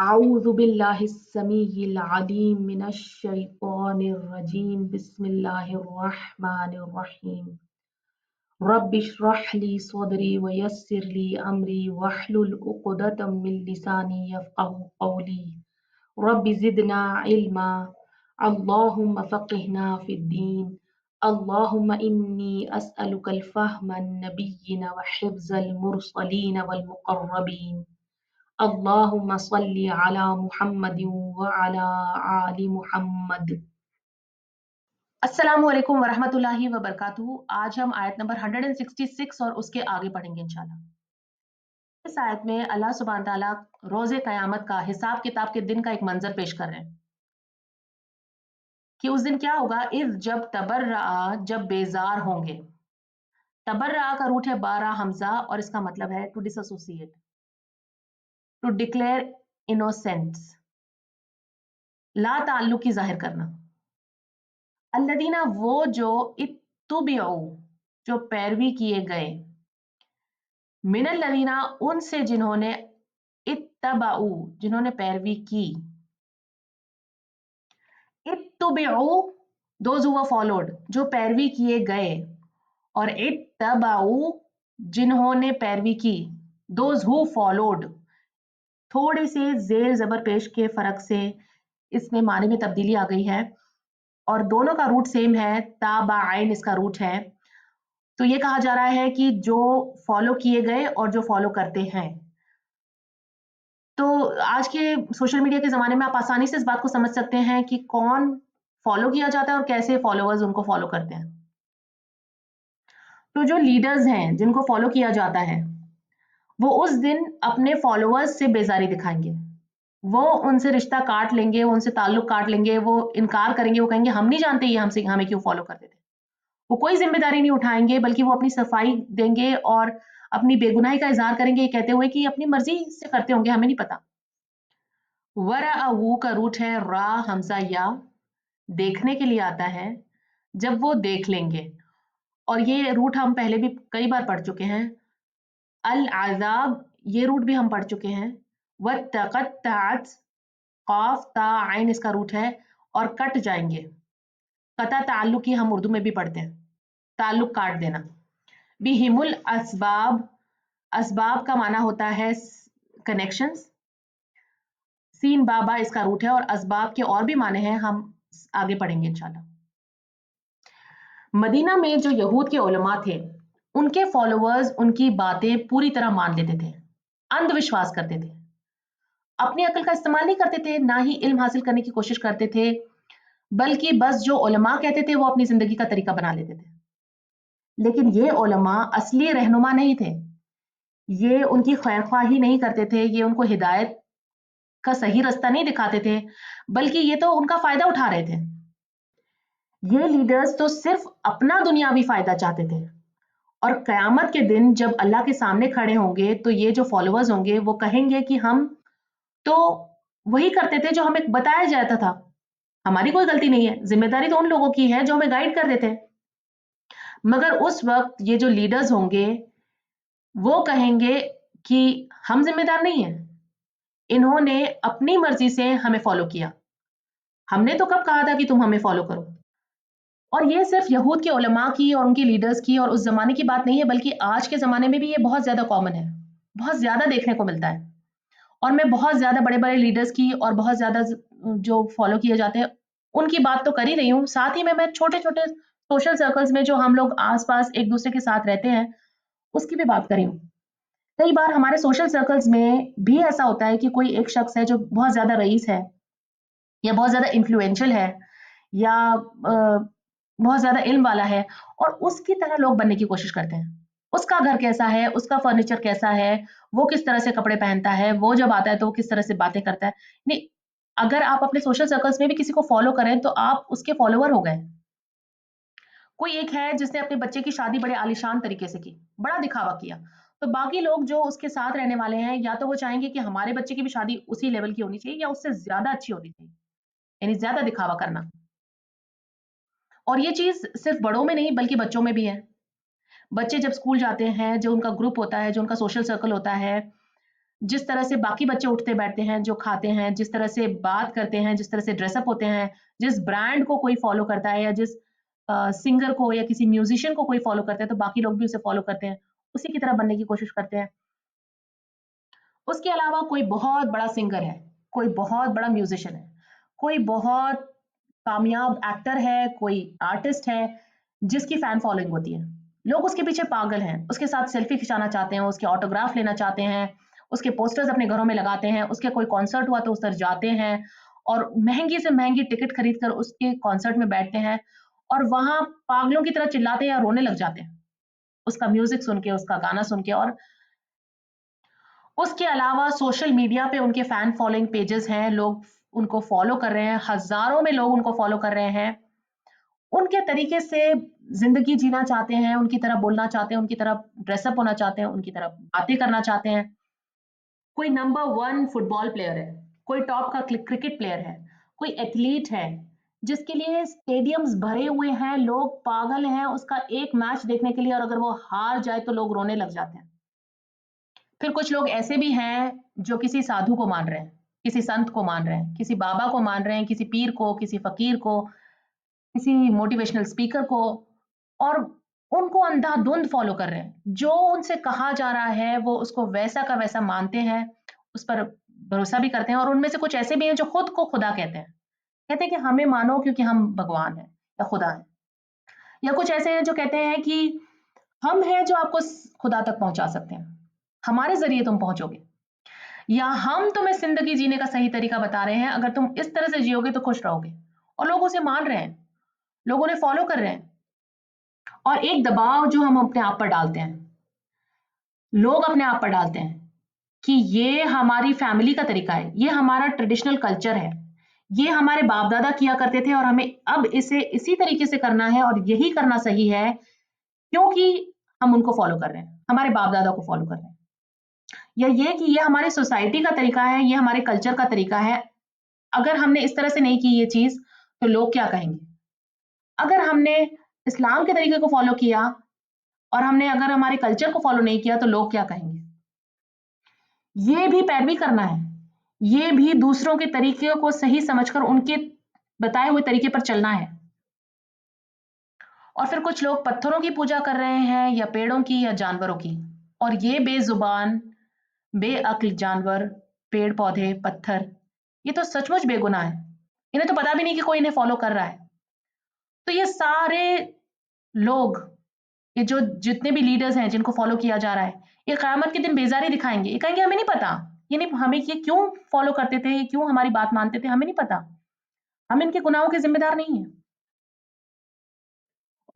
أعوذ بالله السميع العليم من الشيطان الرجيم بسم الله الرحمن الرحيم رب اشرح لي صدري ويسر لي أمري واحلل عقدة من لساني يفقه قولي رب زدنا علما اللهم فقهنا في الدين اللهم إني أسألك الفهم النبيين وحفظ المرسلين والمقربين اللهم صل على محمد وعلى آل محمد۔ अस्सलाम वालेकुम वरहमतुल्लाहि वबरकातुहू। आज हम आयत नंबर 166 और उसके आगे पढ़ेंगे इंशाल्लाह। इस आयत में अल्लाह सुब्हान ताला रोज़े क़यामत का हिसाब किताब के दिन का एक मंजर पेश कर रहे हैं कि उस दिन क्या होगा। इज़ जब तबर्रा, जब बेजार होंगे। तबर्रा का रूट है बारा हमजा और इसका मतलब है to dissociate, to declare innocence, ला ताल्लुक की जाहिर करना। अल्लदीना वो जो इत्तुबिउ, जो पैरवी किए गए, मिनल लदीना उनसे जिन्होंने इत्तबाऊ, जिन्होंने पैरवी की। इत्तुबिउ दोज हु वर फॉलोड, जो पैरवी किए गए, और इत्तबाऊ जिन्होंने पैरवी की, दोज हु फॉलोड। थोड़ी सी जेर जबर पेश के फर्क से इसमें माने में तब्दीली आ गई है और दोनों का रूट सेम है, ताबाइन इसका रूट है। तो ये कहा जा रहा है कि जो फॉलो किए गए और जो फॉलो करते हैं। तो आज के सोशल मीडिया के ज़माने में आप आसानी से इस बात को समझ सकते हैं कि कौन फॉलो किया जाता है और कैसे फॉलोअर्स उनको फॉलो करते हैं। तो जो लीडर्स हैं जिनको फॉलो किया जाता है, वो उस दिन अपने फॉलोअर्स से बेजारी दिखाएंगे, वो उनसे रिश्ता काट लेंगे, उनसे ताल्लुक काट लेंगे, वो इनकार करेंगे, वो कहेंगे हम नहीं जानते ये हमसे हमें क्यों फॉलो करते थे। वो कोई जिम्मेदारी नहीं उठाएंगे बल्कि वो अपनी सफाई देंगे और अपनी बेगुनाही का इजहार करेंगे, ये कहते हुए कि अपनी मर्जी से करते होंगे, हमें नहीं पता। वरअहू का रूट है रा हमजा या, देखने के लिए आता है, जब वो देख लेंगे। और ये रूट हम पहले भी कई बार पढ़ चुके हैं। अल आज़ाब, ये रूट भी हम पढ़ चुके हैं। वत्तक़त्तअत, क़ाफ ता आइन इसका रूट है, और कट जाएंगे। कता ताल्लुक की हम उर्दू में भी पढ़ते हैं, ताल्लुक काट देना। बिहिमुल असबाब, असबाब का माना होता है कनेक्शंस। सीन बाबा इसका रूट है और असबाब के और भी माने हैं, हम आगे पढ़ेंगे इंशाल्लाह। मदीना में जो यहूद के उलमा थे, उनके फॉलोअर्स उनकी बातें पूरी तरह मान लेते थे, अंधविश्वास करते थे, अपनी अकल का इस्तेमाल नहीं करते थे, ना ही इल्म हासिल करने की कोशिश करते थे, बल्कि बस जो उलमा कहते थे वो अपनी जिंदगी का तरीका बना लेते थे। लेकिन ये उलमा असली रहनुमा नहीं थे, ये उनकी खैरख्वाही नहीं करते थे, ये उनको हिदायत का सही रास्ता नहीं दिखाते थे, बल्कि ये तो उनका फायदा उठा रहे थे। ये लीडर्स तो सिर्फ अपना दुनियावी फायदा चाहते थे, और कयामत के दिन जब अल्लाह के सामने खड़े होंगे तो ये जो फॉलोअर्स होंगे वो कहेंगे कि हम तो वही करते थे जो हमें बताया जाता था, हमारी कोई गलती नहीं है, जिम्मेदारी तो उन लोगों की है जो हमें गाइड कर देते हैं। मगर उस वक्त ये जो लीडर्स होंगे वो कहेंगे कि हम जिम्मेदार नहीं हैं, इन्होंने अपनी मर्जी से हमें फॉलो किया, हमने तो कब कहा था कि तुम हमें फॉलो करो। और ये सिर्फ यहूद के उलमा की और उनके लीडर्स की और उस जमाने की बात नहीं है, बल्कि आज के जमाने में भी ये बहुत ज्यादा कॉमन है, बहुत ज्यादा देखने को मिलता है। और मैं बहुत ज्यादा बड़े बड़े लीडर्स की और बहुत ज्यादा जो फॉलो किए जाते हैं उनकी बात तो कर ही रही हूँ, साथ ही में मैं छोटे छोटे सोशल सर्कल्स में जो हम लोग आसपास एक दूसरे के साथ रहते हैं उसकी भी बात कर रही हूँ। कई बार हमारे सोशल सर्कल्स में भी ऐसा होता है कि कोई एक शख्स है जो बहुत ज्यादा रईस है या बहुत ज्यादा इन्फ्लुएंशियल है या बहुत ज्यादा इल्म वाला है, और उसकी तरह लोग बनने की कोशिश करते हैं। उसका घर कैसा है, उसका फर्नीचर कैसा है, वो किस तरह से कपड़े पहनता है, वो जब आता है तो वो किस तरह से बातें करता है। नहीं, अगर आप अपने सोशल सर्कल्स में भी किसी को फॉलो करें तो आप उसके फॉलोवर हो गए। कोई एक है जिसने अपने बच्चे की शादी बड़े आलीशान तरीके से की, बड़ा दिखावा किया, तो बाकी लोग जो उसके साथ रहने वाले हैं या तो वो चाहेंगे कि हमारे बच्चे की भी शादी उसी लेवल की होनी चाहिए या उससे ज्यादा अच्छी होनी चाहिए, यानी ज्यादा दिखावा करना। और ये चीज सिर्फ बड़ों में नहीं बल्कि बच्चों में भी है। बच्चे जब स्कूल जाते हैं, जो उनका ग्रुप होता है, जो उनका सोशल सर्कल होता है, जिस तरह से बाकी बच्चे उठते बैठते हैं, जो खाते हैं, जिस तरह से बात करते हैं, जिस तरह से ड्रेसअप होते हैं, जिस ब्रांड को कोई फॉलो करता है या जिस सिंगर को या किसी म्यूजिशियन को कोई फॉलो करता है तो बाकी लोग भी उसे फॉलो करते हैं, उसी की तरह बनने की कोशिश करते हैं। उसके अलावा कोई बहुत बड़ा सिंगर है, कोई बहुत बड़ा म्यूजिशियन है, कोई बहुत कामयाब एक्टर है, कोई आर्टिस्ट है जिसकी फैन फॉलोइंग होती है। लोग उसके पीछे पागल हैं, उसके साथ सेल्फी खिंचाना चाहते हैं, उसके ऑटोग्राफ लेना चाहते हैं, उसके पोस्टर्स अपने घरों में लगाते हैं, उसके कोई कॉन्सर्ट हुआ तो उस तरफ जाते हैं और महंगी से महंगी टिकट खरीद कर उसके कॉन्सर्ट में बैठते हैं और वहां पागलों की तरह चिल्लाते हैं या रोने लग जाते हैं उसका म्यूजिक सुन के, उसका गाना सुन के। और उसके अलावा सोशल मीडिया पे उनके फैन फॉलोइंग पेजेस हैं, लोग उनको फॉलो कर रहे हैं, हजारों में लोग उनको फॉलो कर रहे हैं, उनके तरीके से जिंदगी जीना चाहते हैं, उनकी तरह बोलना चाहते हैं, उनकी तरह ड्रेसअप होना चाहते हैं, उनकी तरह बातें करना चाहते हैं। कोई नंबर 1 फुटबॉल प्लेयर है, कोई टॉप का क्रिकेट प्लेयर है, कोई एथलीट है जिसके लिए स्टेडियम्स भरे हुए हैं, लोग पागल हैं उसका एक मैच देखने के लिए, और अगर वो हार जाए तो लोग रोने लग जाते हैं। फिर कुछ लोग ऐसे भी हैं जो किसी साधु को मान रहे हैं, किसी संत को मान रहे हैं, किसी बाबा को मान रहे हैं, किसी पीर को, किसी फकीर को, किसी मोटिवेशनल स्पीकर को, और उनको अंधाधुंध फॉलो कर रहे हैं। जो उनसे कहा जा रहा है वो उसको वैसा का वैसा मानते हैं, उस पर भरोसा भी करते हैं। और उनमें से कुछ ऐसे भी हैं जो खुद को खुदा कहते हैं कि हमें मानो क्योंकि हम भगवान हैं या खुदा हैं। या कुछ ऐसे हैं जो कहते हैं कि हम हैं जो आपको खुदा तक पहुंचा सकते हैं, हमारे जरिए तुम पहुंचोगे, या हम तुम्हें जिंदगी जीने का सही तरीका बता रहे हैं, अगर तुम इस तरह से जियोगे तो खुश रहोगे। और लोग उसे मान रहे हैं, लोग उन्हें फॉलो कर रहे हैं। और एक दबाव जो हम अपने आप पर डालते हैं, लोग अपने आप पर डालते हैं कि ये हमारी फैमिली का तरीका है, ये हमारा ट्रेडिशनल कल्चर है, ये हमारे बाप दादा किया करते थे और हमें अब इसे इसी तरीके से करना है और यही करना सही है क्योंकि हम उनको फॉलो कर रहे हैं, हमारे बाप दादा को फॉलो कर रहे हैं। या ये कि ये हमारी सोसाइटी का तरीका है, ये हमारे कल्चर का तरीका है, अगर हमने इस तरह से नहीं की ये चीज तो लोग क्या कहेंगे। अगर हमने इस्लाम के तरीके को फॉलो किया और हमने अगर हमारे कल्चर को फॉलो नहीं किया तो लोग क्या कहेंगे। ये भी पैरवी करना है, ये भी दूसरों के तरीके को सही समझकर उनके बताए हुए तरीके पर चलना है। और फिर कुछ लोग पत्थरों की पूजा कर रहे हैं या पेड़ों की या जानवरों की, और ये बेजुबान बेअक्ल जानवर, पेड़ पौधे, पत्थर, ये तो सचमुच बेगुनाह है, इन्हें तो पता भी नहीं कि कोई इन्हें फॉलो कर रहा है। तो ये सारे लोग, ये जो जितने भी लीडर्स हैं जिनको फॉलो किया जा रहा है, ये क़यामत के दिन बेजारी दिखाएंगे, ये कहेंगे हमें नहीं पता, ये नहीं, हमें ये क्यों फॉलो करते थे, ये क्यों हमारी बात मानते थे, हमें नहीं पता, हम इनके गुनाहों के जिम्मेदार नहीं है।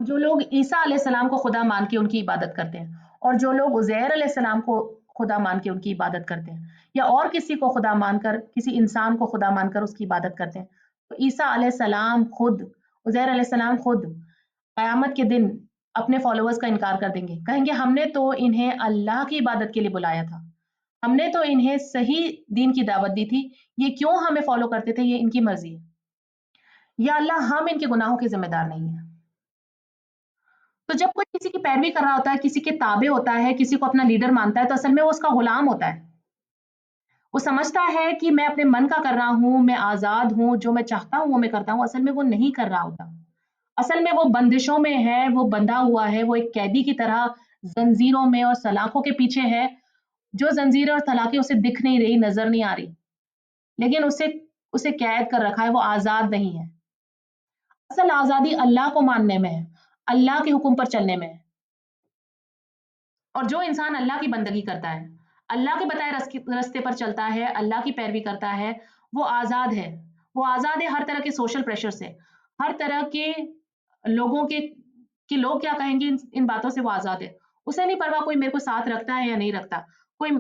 जो लोग ईसा अलैहिस्सलाम को खुदा मान के उनकी इबादत करते हैं, और जो लोग उज़ैर अलैहिस्सलाम को खुदा मान के उनकी इबादत करते हैं, या और किसी को खुदा मानकर, किसी इंसान को खुदा मानकर उसकी इबादत करते हैं, तो ईसा अलैहिस्सलाम खुद, उज़ैर अलैहिस्सलाम खुद क़यामत के दिन अपने फॉलोअर्स का इनकार कर देंगे, कहेंगे हमने तो इन्हें अल्लाह की इबादत के लिए बुलाया था, हमने तो इन्हें सही दीन की दावत दी थी, ये क्यों हमें फॉलो करते थे, ये इनकी मर्जी है, या अल्लाह हम इनके गुनाहों के जिम्मेदार नहीं है। तो जब कोई किसी की पैरवी कर रहा होता है, किसी के ताबे होता है, किसी को अपना लीडर मानता है, तो असल में वो उसका गुलाम होता है। वो समझता है कि मैं अपने मन का कर रहा हूँ, मैं आज़ाद हूँ, जो मैं चाहता हूँ वो मैं करता हूँ, असल में वो नहीं कर रहा होता। असल में वो बंदिशों में है, वो बंधा हुआ है, वो एक कैदी की तरह जंजीरों में और सलाखों के पीछे है, जो जंजीरें और सलाखें उसे दिख नहीं रही, नजर नहीं आ रही, लेकिन उसे उसे कैद कर रखा है, वो आज़ाद नहीं है। असल आज़ादी अल्लाह को मानने में है, अल्लाह के हुक्म पर चलने में है। और जो इंसान अल्लाह की बंदगी करता है, अल्लाह के बताए रास्ते पर चलता है, अल्लाह की पैरवी करता है, वो आज़ाद है। वो आज़ाद है हर तरह के सोशल प्रेशर से, हर तरह के लोगों के कि लोग क्या कहेंगे, इन बातों से वो आज़ाद है। उसे नहीं परवाह कोई मेरे को साथ रखता है या नहीं रखता, कोई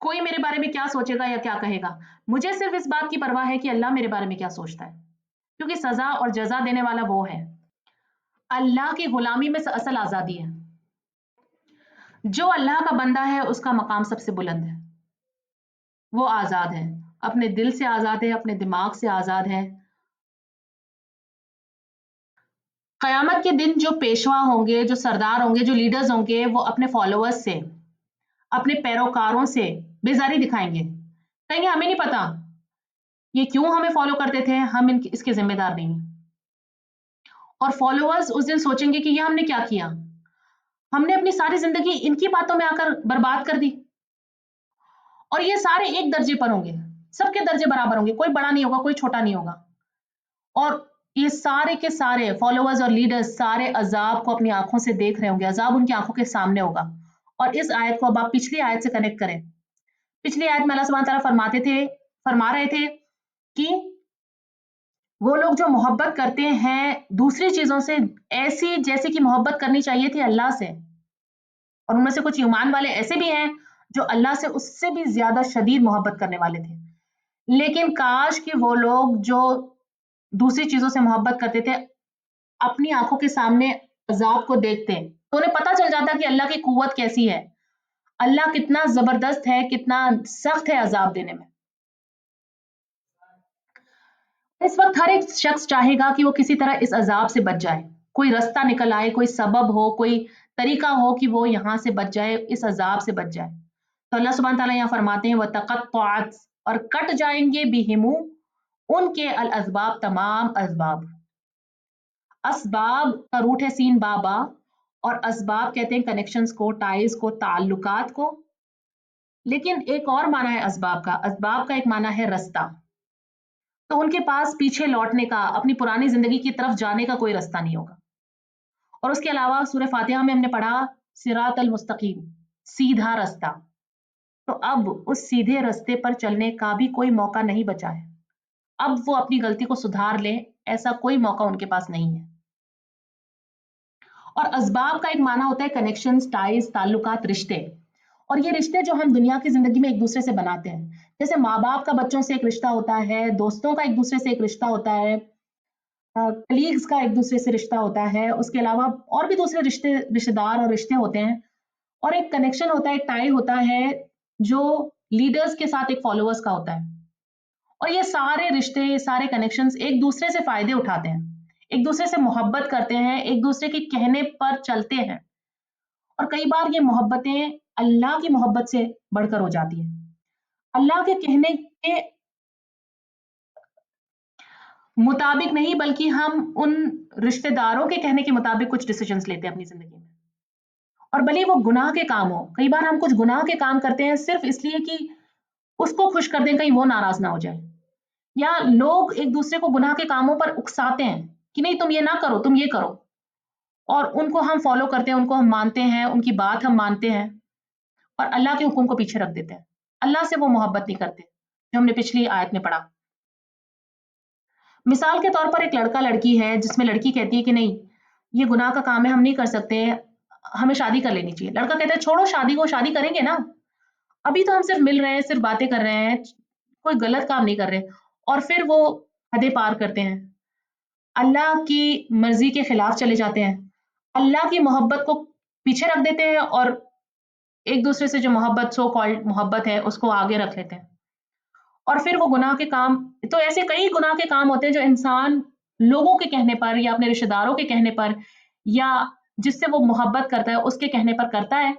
कोई मेरे बारे में क्या सोचेगा या क्या कहेगा। मुझे सिर्फ इस बात की परवाह है कि अल्लाह मेरे बारे में क्या सोचता है, क्योंकि सज़ा और जज़ा देने वाला वो है। अल्लाह की गुलामी में असल आज़ादी है। जो अल्लाह का बंदा है उसका मकाम सबसे बुलंद है, वो आज़ाद है, अपने दिल से आज़ाद है, अपने दिमाग से आज़ाद है। क़यामत के दिन जो पेशवा होंगे, जो सरदार होंगे, जो लीडर्स होंगे, वो अपने फॉलोअर्स से, अपने पैरोकारों से बेजारी दिखाएंगे, कहेंगे हमें नहीं पता ये क्यों हमें फॉलो करते थे, हम इसके जिम्मेदार नहीं हैं। और फॉलोअर्स उस दिन सोचेंगे कि ये हमने क्या किया, हमने अपनी सारी जिंदगी इनकी बातों में आकर बर्बाद कर दी। और ये सारे एक दर्जे पर होंगे, सबके दर्जे बराबर होंगे, कोई बड़ा नहीं होगा, कोई छोटा नहीं होगा। और ये सारे के सारे फॉलोअर्स और लीडर्स सारे अजाब को अपनी आंखों से देख रहे होंगे, अजाब उनकी आंखों के सामने होगा। और इस आयत को अब आप पिछली आयत से कनेक्ट करें। पिछली आयत में अल्लाह सुब्हानहू तआला फरमा रहे थे कि वो लोग जो मोहब्बत करते हैं दूसरी चीजों से, ऐसी जैसे कि मोहब्बत करनी चाहिए थी अल्लाह से, और उनमें से कुछ ईमान वाले ऐसे भी हैं जो अल्लाह से उससे भी ज्यादा शदीद मोहब्बत करने वाले थे। लेकिन काश कि वो लोग जो दूसरी चीजों से मोहब्बत करते थे अपनी आंखों के सामने अजाब को देखते, तो उन्हें पता चल जाता कि अल्लाह की कुव्वत कैसी है, अल्लाह कितना जबरदस्त है, कितना सख्त है अजाब देने में। इस वक्त हर एक शख्स चाहेगा कि वो किसी तरह इस अजाब से बच जाए, कोई रास्ता निकल आए, कोई सबब हो, कोई तरीका हो कि वो यहाँ से बच जाए, इस अजाब से बच जाए। तो अल्लाह सुब्हानहू तआला यहाँ फरमाते हैं वतक़त्तअत, और कट जाएंगे बिहिमु उनके अल असबाब, तमाम असबाब। असबाब का रूट है सीन बाबा, और असबाब कहते हैं कनेक्शंस को, टाइज को, ताल्लुकात को। लेकिन एक और माना है असबाब का, असबाब का एक माना है रास्ता। तो उनके पास पीछे लौटने का, अपनी पुरानी जिंदगी की तरफ जाने का कोई रास्ता नहीं होगा। और उसके अलावा सूरह फातिहा में हमने पढ़ा सिरात अल मुस्तकीम, सीधा रास्ता। तो अब उस सीधे रास्ते पर चलने का भी कोई मौका नहीं बचा है। अब वो अपनी गलती को सुधार लें, ऐसा कोई मौका उनके पास नहीं है। और असबाब का एक माना होता है कनेक्शंस, टाइज, ताल्लुकात, रिश्ते। और ये रिश्ते जो हम दुनिया की जिंदगी में एक दूसरे से बनाते हैं, जैसे माँ बाप का बच्चों से एक रिश्ता होता है, दोस्तों का एक दूसरे से एक रिश्ता होता है, कलीग्स का एक दूसरे से रिश्ता होता है, उसके अलावा और भी दूसरे रिश्तेदार और रिश्ते होते हैं। और एक कनेक्शन होता है, एक टाई होता है जो लीडर्स के साथ एक फॉलोअर्स का होता है। और ये सारे रिश्ते, सारे कनेक्शंस एक दूसरे से फायदे उठाते हैं, एक दूसरे से मोहब्बत करते हैं, एक दूसरे के कहने पर चलते हैं। और कई बार ये मोहब्बतें अल्लाह की मोहब्बत से बढ़कर हो जाती है। अल्लाह के कहने के मुताबिक नहीं, बल्कि हम उन रिश्तेदारों के कहने के मुताबिक कुछ डिसीजंस लेते हैं अपनी जिंदगी में। और भले वो गुनाह के काम हो, कई बार हम कुछ गुनाह के काम करते हैं सिर्फ इसलिए कि उसको खुश कर दें, कहीं वो नाराज ना हो जाए। या लोग एक दूसरे को गुनाह के कामों पर उकसाते हैं कि नहीं तुम ये ना करो, तुम ये करो, और उनको हम फॉलो करते हैं, उनको हम मानते हैं, उनकी बात हम मानते हैं, और अल्लाह के हुक्म को पीछे रख देते हैं। अल्लाह से वो मोहब्बत नहीं करते, जो हमने पिछली आयत में पढ़ा। मिसाल के तौर पर एक लड़का लड़की है जिसमें लड़की कहती है कि नहीं ये गुनाह का काम है, हम नहीं कर सकते, हमें शादी कर लेनी चाहिए। लड़का कहता है छोड़ो शादी को, शादी करेंगे ना, अभी तो हम सिर्फ मिल रहे हैं, सिर्फ बातें कर रहे हैं, कोई गलत काम नहीं कर रहे। और फिर वो हदें पार करते हैं, अल्लाह की मर्जी के खिलाफ चले जाते हैं, अल्लाह की मोहब्बत को पीछे रख देते हैं, और एक दूसरे से जो मोहब्बत, सो कॉल्ड मोहब्बत है, उसको आगे रख लेते हैं। और फिर वो गुनाह के काम, तो ऐसे कई गुनाह के काम होते हैं जो इंसान लोगों के कहने पर या अपने रिश्तेदारों के कहने पर या जिससे वो मोहब्बत करता है उसके कहने पर करता है,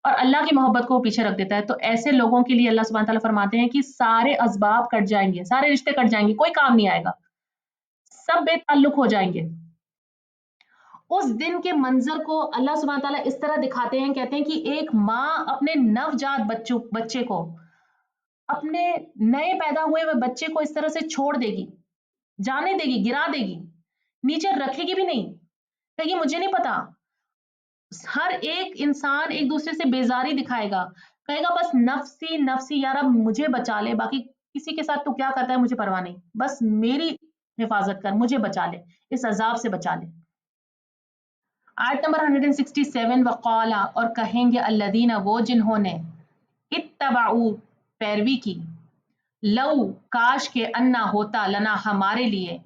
और अल्लाह की मोहब्बत को वो पीछे रख देता है। तो ऐसे लोगों के लिए अल्लाह सुब्हानहू तआला फरमाते हैं कि सारे असबाब कट जाएंगे, सारे रिश्ते कट जाएंगे, कोई काम नहीं आएगा, सब बेताल्लुक हो जाएंगे। उस दिन के मंजर को अल्लाह सुब्हानहू तआला इस तरह दिखाते हैं, कहते हैं कि एक माँ अपने नवजात बच्चे को, अपने नए पैदा हुए हुए बच्चे को इस तरह से छोड़ देगी, जाने देगी, गिरा देगी, नीचे रखेगी भी नहीं, कहेगी मुझे नहीं पता। हर एक इंसान एक दूसरे से बेजारी दिखाएगा, कहेगा बस नफसी नफसी, यार अब मुझे बचा ले, बाकी किसी के साथ तू क्या करता है मुझे परवाह नहीं, बस मेरी हिफाजत कर, मुझे बचा ले, इस अजाब से बचा ले। आयत नंबर 167, वक़ाला, और कहेंगे अल्लदीना, वो जिन्होंने, इत्तबाऊ, पैरवी की, लऊ, काश के, अन्ना, होता, लना, हमारे लिए,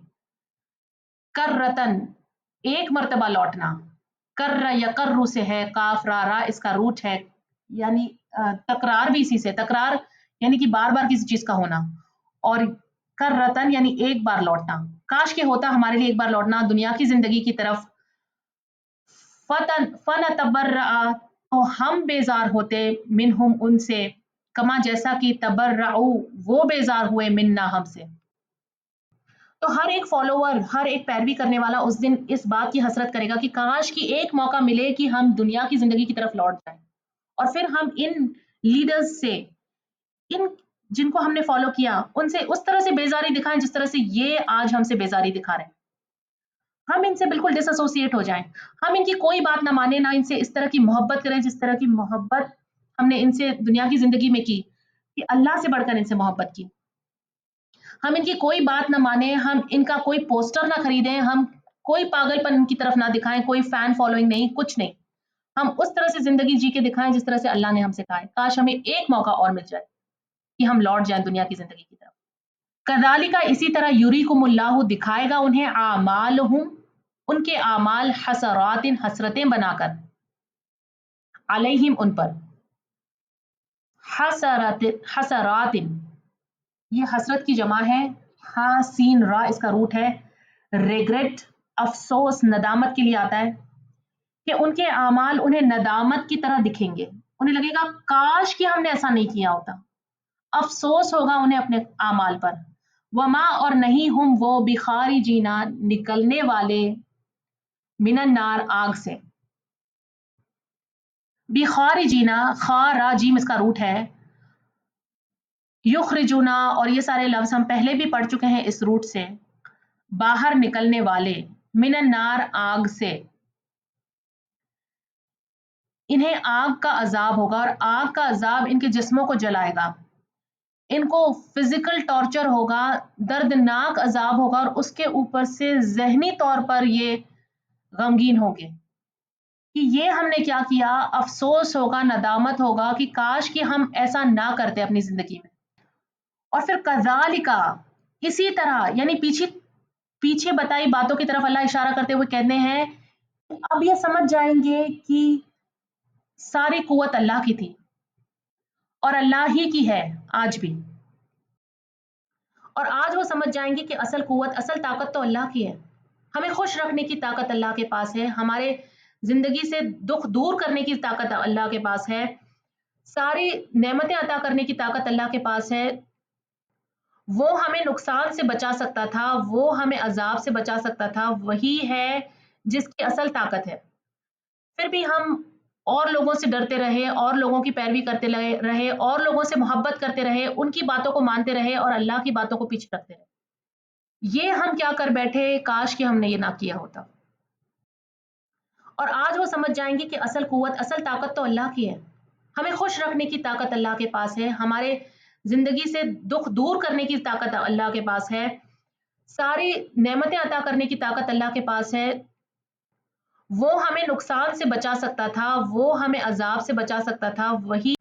कर्रतन, एक मर्तबा लौटना, कर्र यकर्रु से है, काफ रा रा इसका रूट है, यानी तकरार भी इसी से, तकरार यानी कि बार बार किसी चीज का होना, और कर्रतन यानी एक बार लौटना, काश के होता हमारे लिए एक बार लौटना दुनिया की जिंदगी की तरफ, फन तबर्रा, तो हम बेजार होते, मिनहुम, उनसे, कमा जैसा कि तबर्रऊ वो बेजार हुए मिन्ना हमसे। तो हर एक फॉलोवर, हर एक पैरवी करने वाला उस दिन इस बात की हसरत करेगा कि काश कि एक मौका मिले कि हम दुनिया की जिंदगी की तरफ लौट जाएं और फिर हम इन लीडर्स से, इन जिनको हमने फॉलो किया उनसे उस तरह से बेजारी दिखाएं जिस तरह से ये आज हमसे बेजारी दिखा रहे हैं। हम इनसे बिल्कुल डिसएसोसिएट हो जाएं, हम इनकी कोई बात ना माने, ना इनसे इस तरह की मोहब्बत करें जिस तरह की मोहब्बत हमने इनसे दुनिया की जिंदगी में की, कि अल्लाह से बढ़कर इनसे मोहब्बत की। हम इनकी कोई बात ना माने, हम इनका कोई पोस्टर ना खरीदें, हम कोई पागलपन इनकी तरफ ना दिखाएं, कोई फैन फॉलोइंग नहीं, कुछ नहीं। हम उस तरह से जिंदगी जी के दिखाएं जिस तरह से अल्लाह ने हमसे कहा है। काश हमें एक मौका और मिल जाए कि हम लौट जाएं दुनिया की जिंदगी की तरफ। कज़ालिका इसी तरह युरीकुमुल्लाहु दिखाएगा उन्हें आमालहुम उनके आमाल हसरातिन हसरतें बनाकर, अलैहिम उन पर, हसरातिन ये हसरत की जमा है, हा सीन रा इसका रूट है, रिग्रेट अफसोस नदामत के लिए आता है, कि उनके आमाल उन्हें नदामत की तरह दिखेंगे, उन्हें लगेगा काश कि हमने ऐसा नहीं किया होता, अफसोस होगा उन्हें अपने आमाल पर। वमा और नहीं हम वो बिखारी जीना निकलने वाले मिनन नार आग से। बिखारी जीना खा रा जीम इसका रूट है, युखरिजुना और ये सारे लफ्ज हम पहले भी पढ़ चुके हैं इस रूट से, बाहर निकलने वाले, मिनन नार आग से। इन्हें आग का अजाब होगा और आग का अजाब इनके जिस्मों को जलाएगा, इनको फिजिकल टॉर्चर होगा, दर्दनाक अजाब होगा और उसके ऊपर से जहनी तौर पर ये गमगीन होंगे कि ये हमने क्या किया, अफसोस होगा, नदामत होगा कि काश कि हम ऐसा ना करते अपनी जिंदगी में। और फिर कज़ालिका इसी तरह, यानी पीछे बताई बातों की तरफ अल्लाह इशारा करते हुए कहते हैं, अब ये समझ जाएंगे कि सारी कुव्वत अल्लाह की थी और अल्लाह ही की है आज भी, और आज वो समझ जाएंगे कि असल कुव्वत, असल ताकत तो अल्लाह की है। हमें खुश रखने की ताकत अल्लाह के पास है, हमारे जिंदगी से दुख दूर करने की ताकत अल्लाह के पास है, सारी नेमतें अता करने की ताकत अल्लाह के पास है। वो हमें नुकसान से बचा सकता था, वो हमें अजाब से बचा सकता था, वही है जिसकी असल ताकत है। फिर भी हम और लोगों से डरते रहे, और लोगों की पैरवी करते रहे, और लोगों से मोहब्बत करते रहे, उनकी बातों को मानते रहे और अल्लाह की बातों को पीछे रखते रहे। ये हम क्या कर बैठे, काश कि हमने ये ना किया होता। और आज वो समझ जाएंगे कि असल कुव्वत, असल ताकत तो अल्लाह की है, हमें खुश रखने की ताकत अल्लाह के पास है, हमारे जिंदगी से दुख दूर करने की ताकत अल्लाह के पास है, सारी नेमतें अता करने की ताकत अल्लाह के पास है। वो हमें नुकसान से बचा सकता था, वो हमें अजाब से बचा सकता था, वही